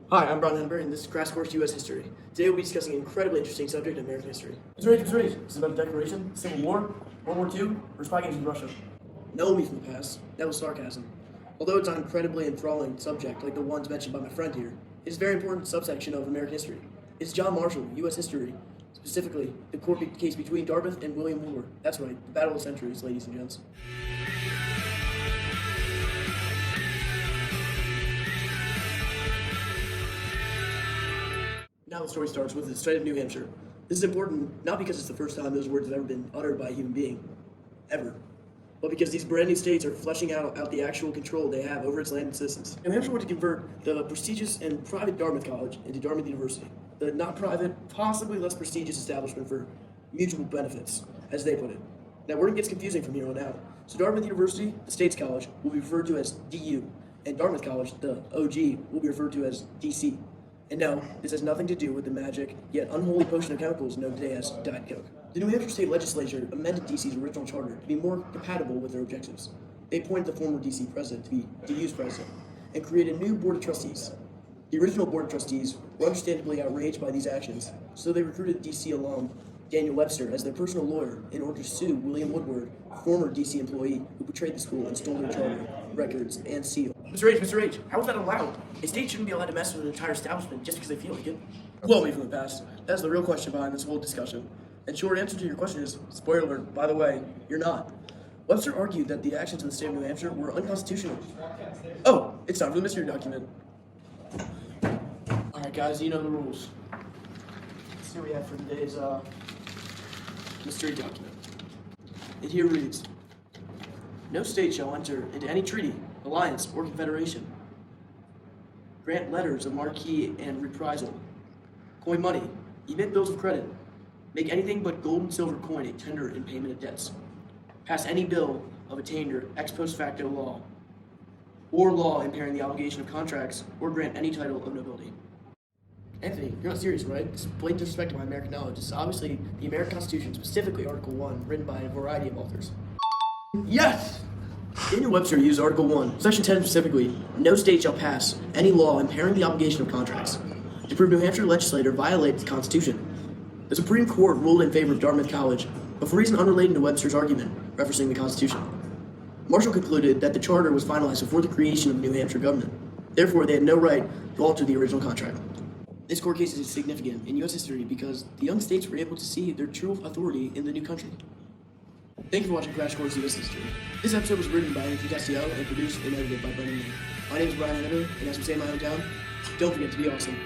Hi, I'm Brian Henneberg, and this is Crash Course U.S. History. Today we'll be discussing an incredibly interesting subject of American history. Mr. H, Mr. H, this is about the Declaration, Civil War, World War II, or spy games with Russia. Know me from the past. That was sarcasm. Although it's an incredibly enthralling subject like the ones mentioned by my friend here, it is a very important subsection of American history. It's John Marshall, U.S. history, specifically the court case between Dartmouth and William Woodward. That's right, the Battle of the Centuries, ladies and gents. Now the story starts with the state of New Hampshire. This is important not because it's the first time those words have ever been uttered by a human being, ever, but because these brand new states are fleshing out the actual control they have over its land and citizens. New Hampshire wanted to convert the prestigious and private Dartmouth College into Dartmouth University, the not private, possibly less prestigious establishment for mutual benefits, as they put it. That word gets confusing from here on out. So Dartmouth University, the state's college, will be referred to as DU, and Dartmouth College, the OG, will be referred to as DC. And no, this has nothing to do with the magic, yet unholy potion of chemicals known today as Diet Coke. The New Hampshire State Legislature amended DC's original charter to be more compatible with their objectives. They appointed the former DC president to be DU's president, and created a new board of trustees. The original board of trustees were understandably outraged by these actions, so they recruited DC alum Daniel Webster as their personal lawyer in order to sue William Woodward, a former DC employee who betrayed the school and stole their charter, records, and seal. Mr. H, how is that allowed? A state shouldn't be allowed to mess with an entire establishment just because they feel like it. Blow me from the past. That's the real question behind this whole discussion. And short answer to your question is, spoiler alert, by the way, you're not. Webster argued that the actions of the state of New Hampshire were unconstitutional. Oh, it's time for the mystery document. Alright guys, you know the rules. Let's see what we have for today's mystery document. It here reads, no state shall enter into any treaty, alliance, or confederation, grant letters of marque and reprisal, coin money, emit bills of credit, make anything but gold and silver coin a tender in payment of debts, pass any bill of attainder ex post facto law, or law impairing the obligation of contracts, or grant any title of nobility. Anthony, you're not serious, right? This is blatant disrespect to my American knowledge. This is obviously the American Constitution, specifically Article 1, written by a variety of authors. Yes! Daniel Webster used Article 1, Section 10 specifically, no state shall pass any law impairing the obligation of contracts, to prove New Hampshire legislator violated the Constitution. The Supreme Court ruled in favor of Dartmouth College, but for a reason unrelated to Webster's argument, referencing the Constitution. Marshall concluded that the charter was finalized before the creation of the New Hampshire government. Therefore, they had no right to alter the original contract. This court case is significant in U.S. history because the young states were able to see their true authority in the new country. Thank you for watching Crash Course U.S. History. This episode was written by intricacies and produced and edited by Brendan Lee. My name is Brian Henneberg, and as we say in my hometown, don't forget to be awesome.